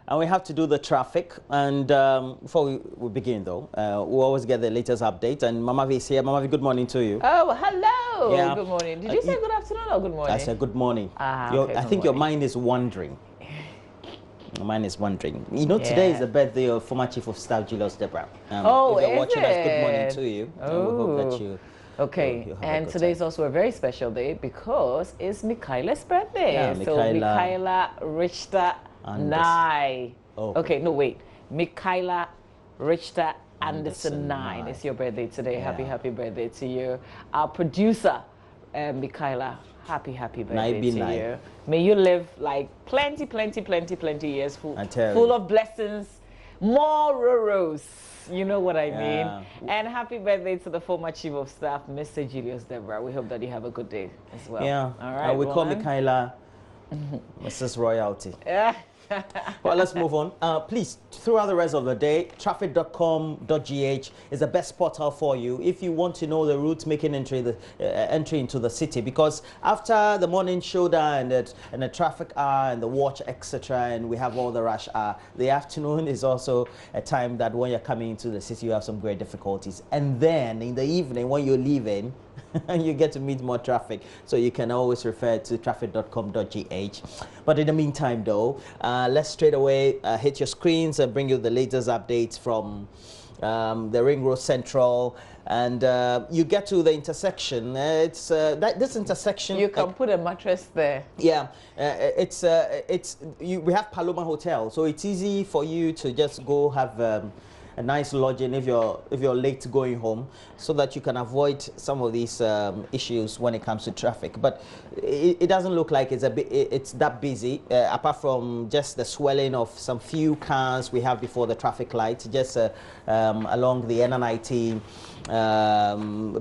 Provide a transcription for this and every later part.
and we have to do the traffic. And before we begin, though, we always get the latest update. And Mama V is here. Mama V, good morning to you. Oh, hello. Yeah. Good morning. Did you say good afternoon or good morning? I said good morning. Okay, I think your mind is wandering. Mine is wondering. You know, today is the birthday of former Chief of Staff Julius Debra. If you're watching us, good morning to you. Oh. And we hope that you. Okay, and today is also a very special day because it's Michaela's birthday. Yeah, so Michaela Richter Nye. Oh. Okay, no, wait. Michaela Richter Anderson Nye. It's your birthday today. Yeah. Happy birthday to you. Our producer, Michaela. Happy birthday to you. May you live like plenty years full of blessings, more rose. You know what I mean? And happy birthday to the former Chief of Staff, Mr. Julius Debra. We hope that you have a good day as well. Yeah. All right. We call Michaela Mrs. Royalty. Yeah. Well, let's move on. Please, throughout the rest of the day, traffic.com.gh is the best portal for you if you want to know the route making entry into the city. Because after the morning showdown and the traffic hour and the watch, etc., and we have all the rush hour, the afternoon is also a time that when you're coming into the city, you have some great difficulties. And then in the evening, when you're leaving, you get to meet more traffic, so you can always refer to traffic.com.gh. But in the meantime, though, let's straight away hit your screens and bring you the latest updates from the Ring Road Central, and you get to the intersection. This intersection. You can put a mattress there. Yeah, we have Paloma Hotel, so it's easy for you to just go have a nice lodging if you're late going home, so that you can avoid some of these issues when it comes to traffic. But it doesn't look like it's that busy, apart from just the swelling of some few cars we have before the traffic light, just along the NN19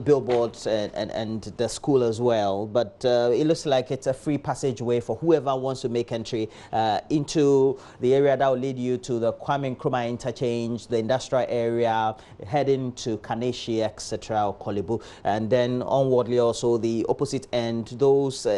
billboards and the school as well. But it looks like it's a free passageway for whoever wants to make entry into the area that will lead you to the Kwame Nkrumah interchange, the industrial area, heading to Kaneshi, etc., or Kolibu, and then onwardly also the opposite end.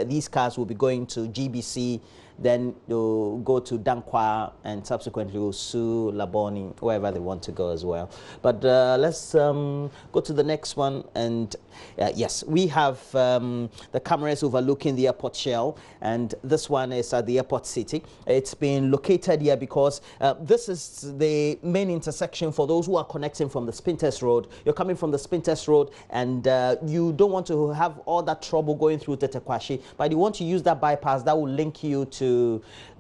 These cars will be going to GBC, then you'll go to Dankwa, and subsequently Usu, Laboni, wherever they want to go as well. But let's go to the next one. And yes, we have the cameras overlooking the airport shell, and this one is at the airport city. It's been located here because this is the main intersection for those who are connecting from the Spinters Road. You're coming from the Spinters Road, and you don't want to have all that trouble going through Tetekwashi, but you want to use that bypass that will link you to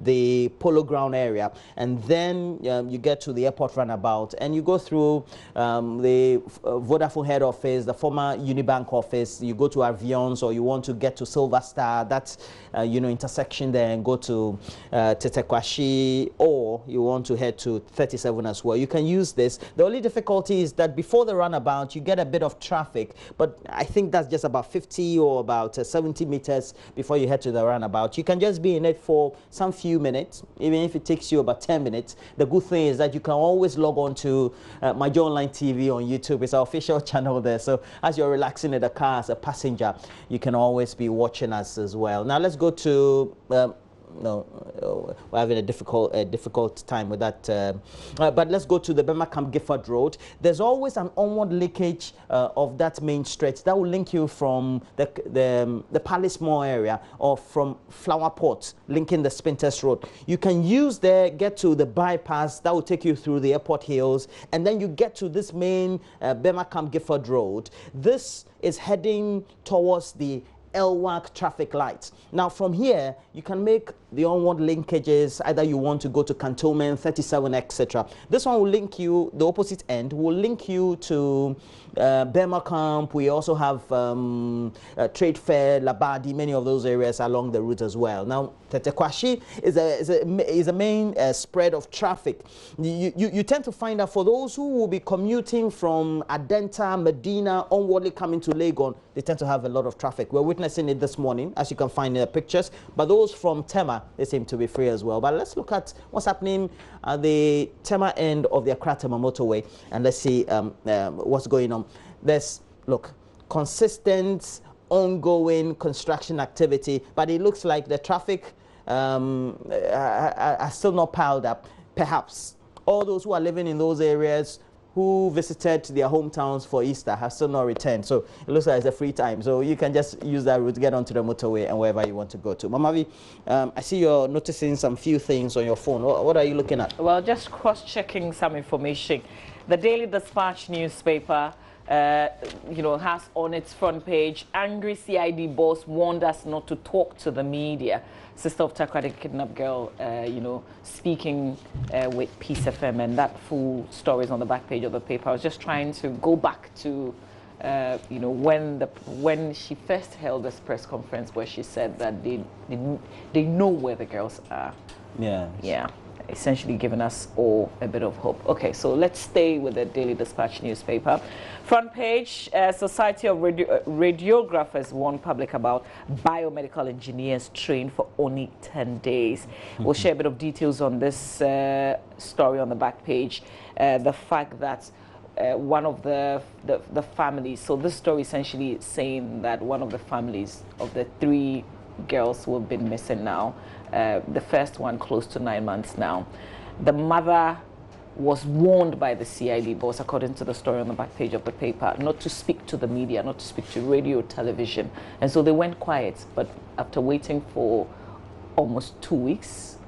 the Polo Ground area, and then you get to the airport runabout, and you go through the Vodafone head office, the former Unibank office. You go to Avions, or you want to get to Silver Star, that's intersection there, and go to Tetekwashi, or you want to head to 37 as well. You can use this. The only difficulty is that before the runabout you get a bit of traffic, but I think that's just about 50 or about 70 meters before you head to the runabout. You can just be in it for some few minutes, even if it takes you about 10 minutes. The good thing is that you can always log on to my Joy Online TV on YouTube. It's our official channel there, so as you're relaxing in the car as a passenger, you can always be watching us as well. Now let's go to we're having a difficult time with that, but let's go to the Bemakam Gifford Road. There's always an onward linkage of that main stretch that will link you from the Palace Mall area, or from Flower Pot, linking the Spinters Road. You can use there, get to the bypass that will take you through the airport hills, and then you get to this main Bemakam Gifford Road. This is heading towards the Elwak traffic lights. Now from here you can make the onward linkages. Either you want to go to Cantonment, 37, etc. This one will link you, the opposite end will link you to Burma Camp. We also have Trade Fair, Labadi, many of those areas along the route as well. Now Tetekwashi is a main spread of traffic. You tend to find that for those who will be commuting from Adenta, Medina, onwardly coming to Legon, they tend to have a lot of traffic. We're witnessing it this morning, as you can find in the pictures. But those from Tema, they seem to be free as well. But let's look at what's happening at the Tema end of the Accra-Tema motorway, and let's see what's going on. There's, look, consistent, ongoing construction activity, but it looks like the traffic are still not piled up. perhaps all those who are living in those areas who visited their hometowns for Easter have still not returned. So it looks like it's a free time. So you can just use that route, get onto the motorway and wherever you want to go to. Mamavi, I see you're noticing some few things on your phone. What are you looking at? Well, just cross-checking some information. The Daily Dispatch newspaper, you know, has on its front page, angry CID boss warned us not to talk to the media. Sister of Takrady kidnapped girl, you know, speaking with Peace FM, and that full story is on the back page of the paper. I was just trying to go back to, you know, when she first held this press conference where she said that they know where the girls are. Yeah. Yeah. Essentially giving us all a bit of hope. Okay, so let's stay with the Daily Dispatch newspaper. Front page, Society of Radiographers warned public about biomedical engineers trained for only 10 days. We'll share a bit of details on this story on the back page. The fact that one of the families, so this story essentially is saying that one of the families of the 3 girls who have been missing now, the first one close to 9 months now, the mother was warned by the CID boss, according to the story on the back page of the paper, not to speak to the media, not to speak to radio, television. And so they went quiet. But after waiting for almost 2 weeks,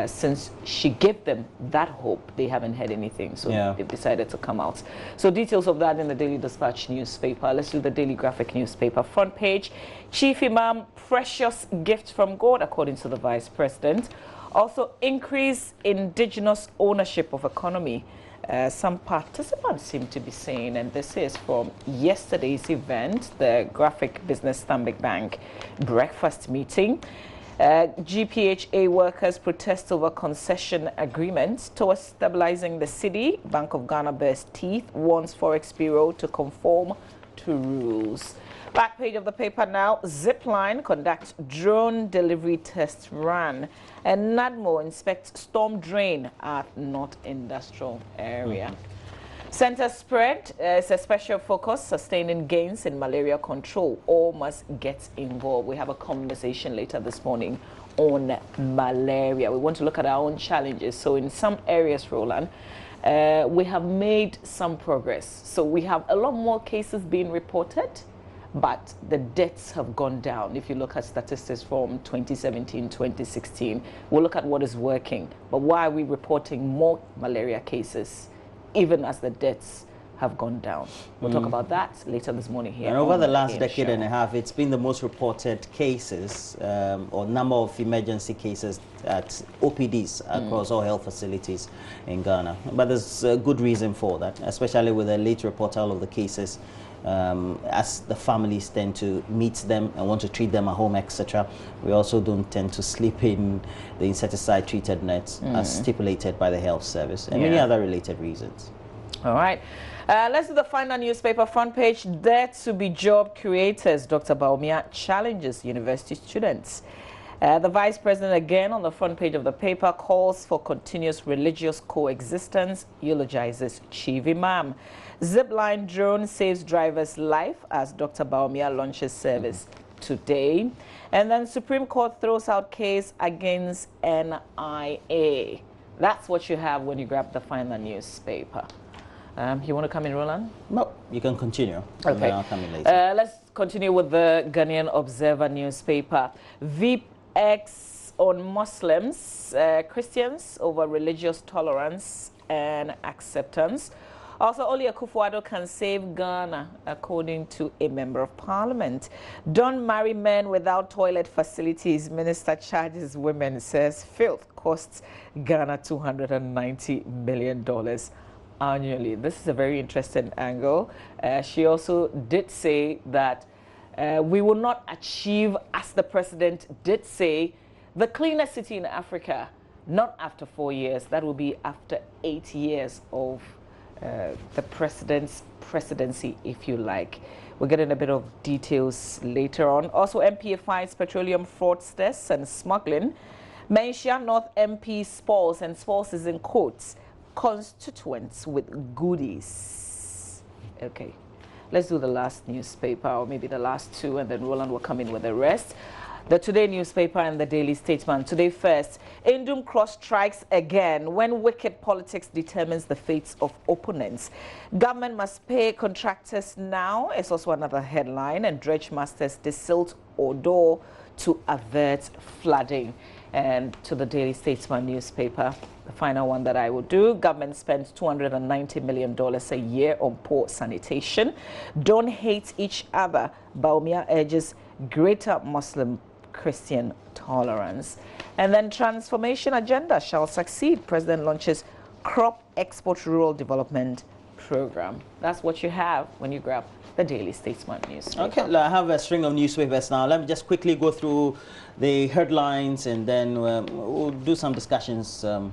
since she gave them that hope, they haven't had anything. So they've decided to come out. So details of that in the Daily Dispatch newspaper. Let's do the Daily Graphic newspaper. Front page, Chief Imam, precious gift from God, according to the Vice President. Also, increase indigenous ownership of economy. Some participants seem to be saying, and this is from yesterday's event, the Graphic Business Stanbic Bank breakfast meeting. GPHA workers protest over concession agreements towards stabilizing the cedi. Bank of Ghana bears teeth, warns Forex Bureau to conform to rules. Back page of the paper now, Zipline conducts drone delivery test run, and NADMO inspects storm drain at North Industrial Area. Center spread is a special focus, sustaining gains in malaria control. All must get involved. We have a conversation later this morning on malaria. We want to look at our own challenges. So in some areas, Roland, we have made some progress. So we have a lot more cases being reported, but the deaths have gone down. If you look at statistics from 2017, 2016, we'll look at what is working. But why are we reporting more malaria cases, even as the deaths have gone down? We'll talk about that later this morning here. And over the last decade and a half, it's been the most reported cases or number of emergency cases at OPDs across all health facilities in Ghana. But there's a good reason for that, especially with the late reportal of the cases. As the families tend to meet them and want to treat them at home, etc. We also don't tend to sleep in the insecticide treated nets as stipulated by the health service, and many other related reasons. All right. Let's do the final newspaper front page. There to be job creators. Dr. Bawumia challenges university students. The Vice President, again on the front page of the paper, calls for continuous religious coexistence, eulogizes Chief Imam. Zipline drone saves driver's life as Dr. Bawumia launches service today. And then Supreme Court throws out case against NIA. That's what you have when you grab the final newspaper. You want to come in, Roland? No, you can continue. Okay. I'll come in later. Let's continue with the Ghanaian Observer newspaper. VX on Muslims, Christians over religious tolerance and acceptance. Also, Oli Akufo-Addo can save Ghana, according to a member of parliament. Don't marry men without toilet facilities. Minister charges women, says filth costs Ghana $290 million annually. This is a very interesting angle. She also did say that we will not achieve, as the president did say, the cleanest city in Africa, not after 4 years. That will be after 8 years of the president's presidency, if you like. We'll get in a bit of details later on. Also, MPA fights petroleum fraudsters and smuggling. Mentia North MP spoils, and spoils is in quotes, constituents with goodies. Okay, let's do the last newspaper, or maybe the last two, and then Roland will come in with the rest. The Today newspaper and the Daily Statesman. Today first, Indum Cross strikes again when wicked politics determines the fates of opponents. Government must pay contractors now is also another headline, and dredge masters desilt Odo to avert flooding. And to the Daily Statesman newspaper, the final one that I will do, government spends $290 million a year on poor sanitation. Don't hate each other, Baumia urges greater Muslim Christian tolerance. And then transformation agenda shall succeed. President launches crop export rural development program. That's what you have when you grab the Daily Statesman newspaper. Okay, I have a string of newspapers now. Let me just quickly go through the headlines, and then we'll do some discussions on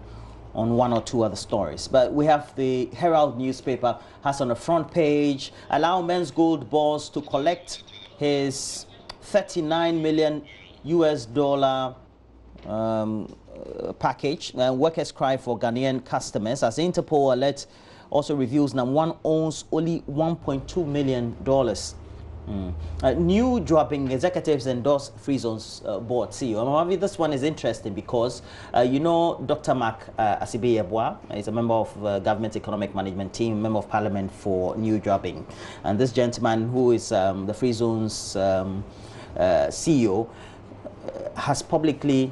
one or two other stories. But we have the Herald newspaper has on the front page, allow men's gold boss to collect his $39 million package. Workers cry for Ghanaian customers as Interpol alert also reveals number one owns only $1.2 million. New dropping executives endorse Free Zones board CEO. This one is interesting because you know Dr. Mark Asibeyebwa is a member of the government economic management team, member of parliament for New Dropping, and this gentleman who is the Free Zones CEO has publicly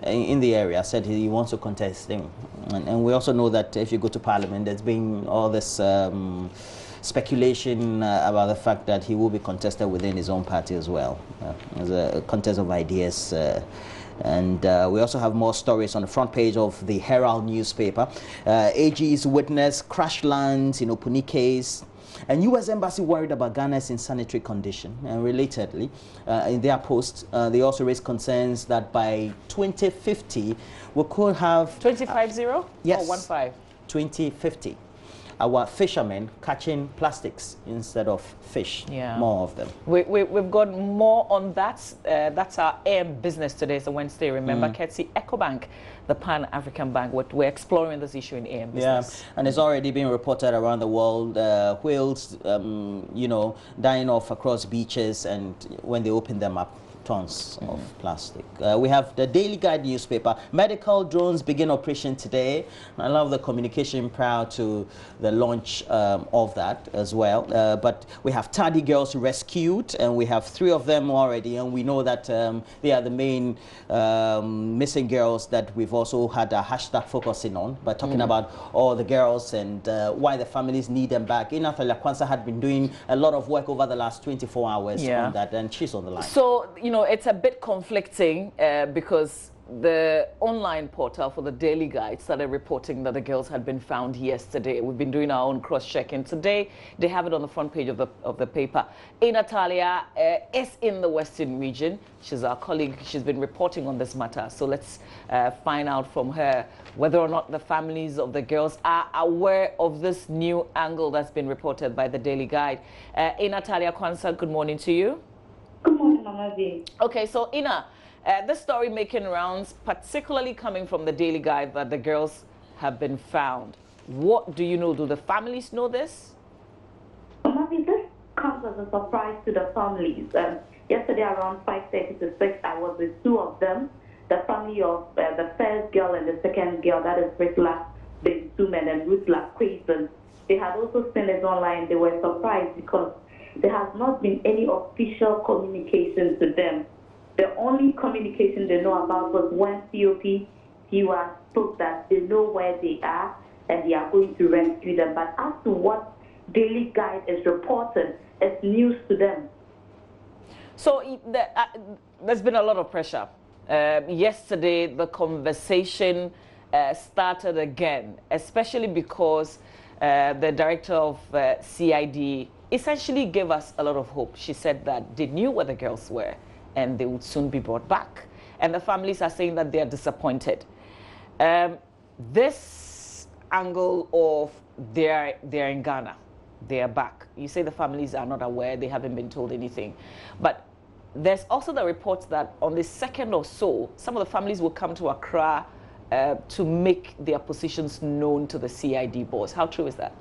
in the area said he wants to contest him, and we also know that if you go to parliament, there's been all this speculation about the fact that he will be contested within his own party as well. There's a contest of ideas. And we also have more stories on the front page of the Herald newspaper. AG's witness crash lands in Opuni case. And U.S. Embassy worried about Ghana's insanitary condition. And relatedly, in their post, they also raised concerns that by 2050, we could have... 250? Yes. Or 15? 2050. Our fishermen catching plastics instead of fish, more of them. We've got more on that. That's our AM business today. It's a Wednesday, remember, courtesy EcoBank, the Pan-African Bank. We're exploring this issue in AM business. Yeah, and it's already been reported around the world, whales, you know, dying off across beaches, and when they open them up, tons of plastic. We have the Daily Guide newspaper. Medical drones begin operation today. I love the communication prior to the launch of that as well. But we have tardy girls rescued, and we have 3 of them already, and we know that they are the main missing girls that we've also had a hashtag focusing on, but talking about all the girls and why the families need them back. Inathalia Kwanzaa had been doing a lot of work over the last 24 hours on that, and she's on the line. So, you know, it's a bit conflicting because the online portal for the Daily Guide started reporting that the girls had been found yesterday. We've been doing our own cross-checking. Today, they have it on the front page of the paper. Natalia is in the Western region. She's our colleague. She's been reporting on this matter. So let's find out from her whether or not the families of the girls are aware of this new angle that's been reported by the Daily Guide. Natalia Kwanzaa, good morning to you. Good morning, Mama V. Okay, so Ina, this story making rounds, particularly coming from the Daily Guide, that the girls have been found. What do you know? Do the families know this? Mama V, this comes as a surprise to the families. Yesterday around 5:30 to 6, I was with 2 of them, the family of the first girl and the second girl, that is Priscilla Bensumen and Ruthla Quaison. They had also seen it online. They were surprised because there has not been any official communication to them. The only communication they know about was when COP spoke that they know where they are and they are going to rescue them. But as to what Daily Guide is reporting, it's news to them. So there's been a lot of pressure. Yesterday, the conversation started again, especially because the director of CID essentially gave us a lot of hope. She said that they knew where the girls were and they would soon be brought back. And the families are saying that they are disappointed. This angle of they're in Ghana, they are back. You say the families are not aware, they haven't been told anything. But there's also the reports that on the 2nd or so, some of the families will come to Accra to make their positions known to the CID boss. How true is that?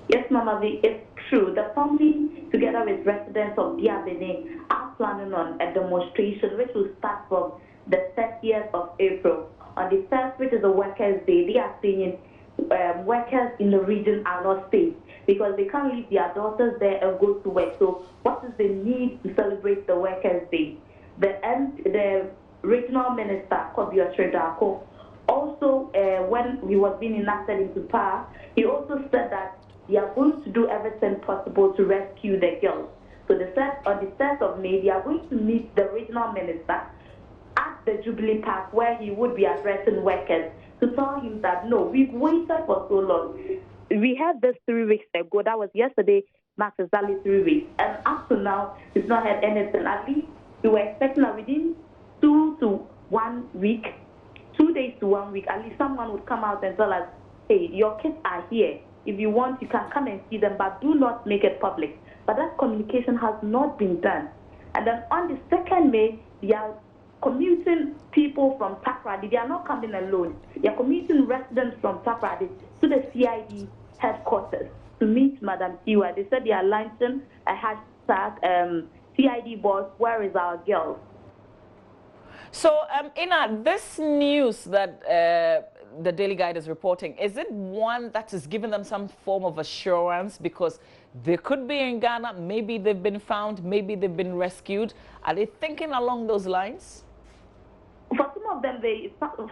Yes, Mama V, it's true. The family, together with residents of Diabene, are planning on a demonstration which will start from the 30th of April. On the 1st, which is a Workers' Day, they are saying workers in the region are not safe because they can't leave their daughters there and go to work. So what is the need to celebrate the Workers' Day? The regional minister, Kobio Tredako, also when he was being enacted into power, he also said that they are going to do everything possible to rescue the girls. So on the 1st of May, they are going to meet the regional minister at the Jubilee Park where he would be addressing workers to tell him that, no, we've waited for so long. We had this 3 weeks ago. That was yesterday, marks exactly 3 weeks. And up to now, we've not had anything. At least we were expecting that within 2 to 1 week, 2 days to 1 week, at least someone would come out and tell us, hey, your kids are here. If you want, you can come and see them, but do not make it public. But that communication has not been done. And then on the 2nd May, they are commuting people from Takrady. They are not coming alone. They are commuting residents from Takrady to the CID headquarters to meet Madam Tiwa. They said they are launching a hashtag, CID BoG, where is our girls? So, Ina, this news that the Daily Guide is reporting, is it one that is giving them some form of assurance? Because they could be in Ghana, maybe they've been found, maybe they've been rescued. Are they thinking along those lines? For some of them,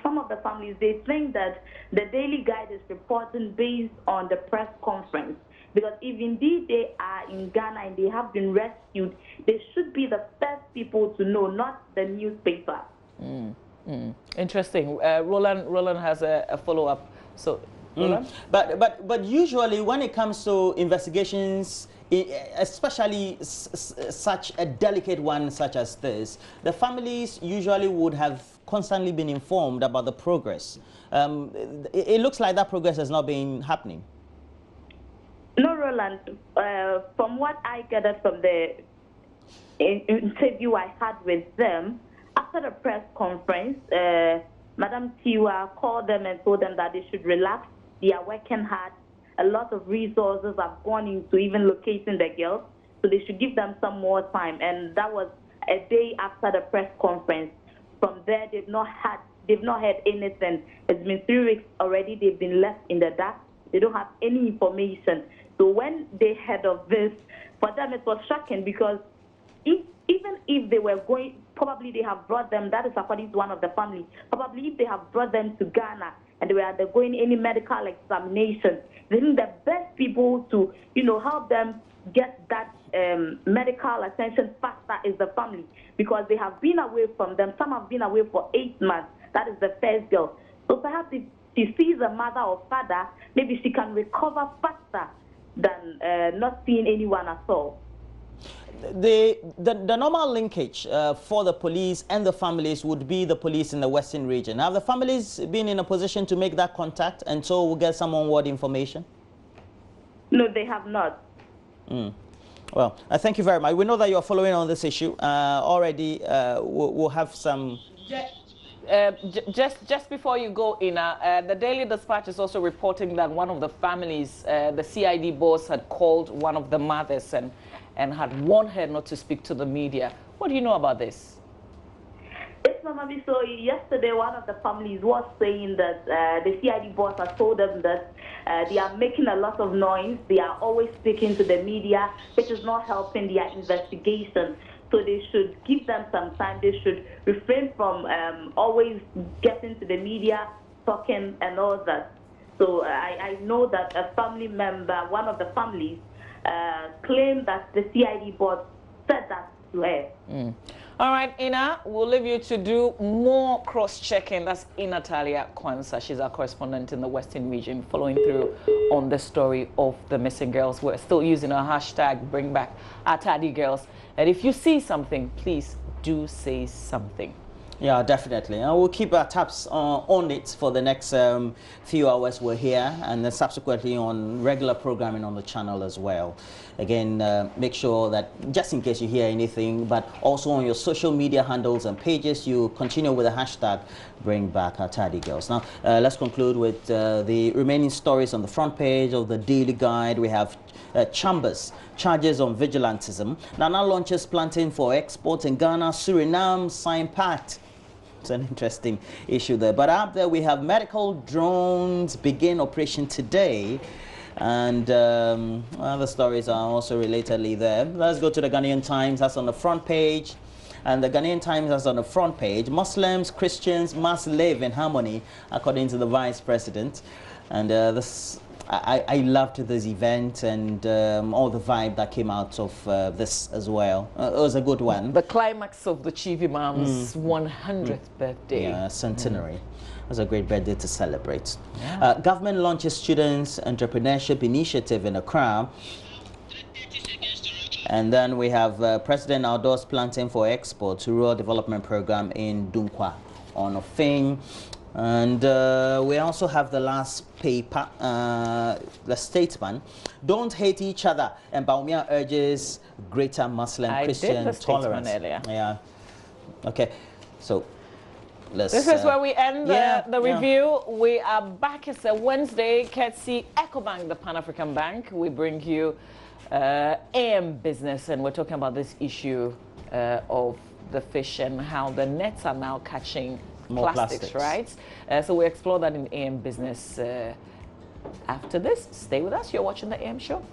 some of the families, they think that the Daily Guide is reporting based on the press conference. Because if indeed they are in Ghana and they have been rescued, they should be the first people to know, not the newspaper. Interesting. Roland has a follow-up. So, Roland? But usually when it comes to investigations, especially such a delicate one such as this, the families usually would have constantly been informed about the progress. It looks like that progress has not been happening. No, Roland. From what I gathered from the interview I had with them, after the press conference, Madam Tiwa called them and told them that they should relax. They are working hard. A lot of resources have gone into even locating the girls, so they should give them some more time. And that was a day after the press conference. From there, they've not had anything. It's been 3 weeks already. They've been left in the dark. They don't have any information. So when they heard of this, for them it was shocking because even if they were going, probably they have brought them, that is according to one of the families, probably if they have brought them to Ghana and they were undergoing any medical examination, they think the best people to, help them get that medical attention faster is the family because they have been away from them. Some have been away for 8 months. That is the first girl. So perhaps if she sees a mother or father, maybe she can recover faster than not seeing anyone at all. The normal linkage for the police and the families would be the police in the Western region. Have the families been in a position to make that contact and so we'll get some onward information? No, they have not. Well, thank you very much. We know that you're following on this issue. Already we'll have some... Just before you go, Ina, the Daily Dispatch is also reporting that one of the families, the CID boss, had called one of the mothers and had warned her not to speak to the media. What do you know about this? Yes, Mama. So yesterday, one of the families was saying that the CID boss has told them that they are making a lot of noise. They are always speaking to the media, which is not helping their investigation. So they should give them some time. They should refrain from always getting to the media, talking and all that. So I know that a family member, one of the families, claimed that the CID board said that to her. All right, Ina, we'll leave you to do more cross-checking. That's Natalia Kwanzaa. She's our correspondent in the Western region, following through on the story of the missing girls. We're still using our hashtag, Bring Back Our Cedi Girls. And if you see something, please do say something. Yeah, definitely. And we'll keep our tabs on it for the next few hours we're here, and then subsequently on regular programming on the channel as well. Again, make sure that just in case you hear anything, but also on your social media handles and pages, you continue with the hashtag Bring Back Our Cedi Girls. Now, let's conclude with the remaining stories on the front page of the Daily Guide. We have Chambers charges on vigilantism. Nana launches planting for export in Ghana. Suriname sign pact. It's an interesting issue there. But up there we have medical drones begin operation today. And other stories are also relatedly there. Let's go to the Ghanaian Times. That's on the front page. And the Ghanaian Times has on the front page, Muslims, Christians must live in harmony, according to the Vice President. And I loved this event and all the vibe that came out of this as well. It was a good one. The climax of the Chief Imam's 100th birthday. Yeah, centenary. It was a great birthday to celebrate. Yeah. Government launches Students Entrepreneurship Initiative in Accra. And then we have President outdoors planting for export to Rural Development Program in Dunkwa on a thing. And we also have the last paper, the Statesman. Don't hate each other. And Baumia urges greater Muslim-Christian tolerance. Earlier. Yeah. Okay. So let's. This is where we end the review. We are back. It's a Wednesday. Courtesy EcoBank, the Pan-African Bank. We bring you AM Business, and we're talking about this issue of the fish and how the nets are now catching more plastics, right? So we explore that in AM Business after this. Stay with us. You're watching the AM Show.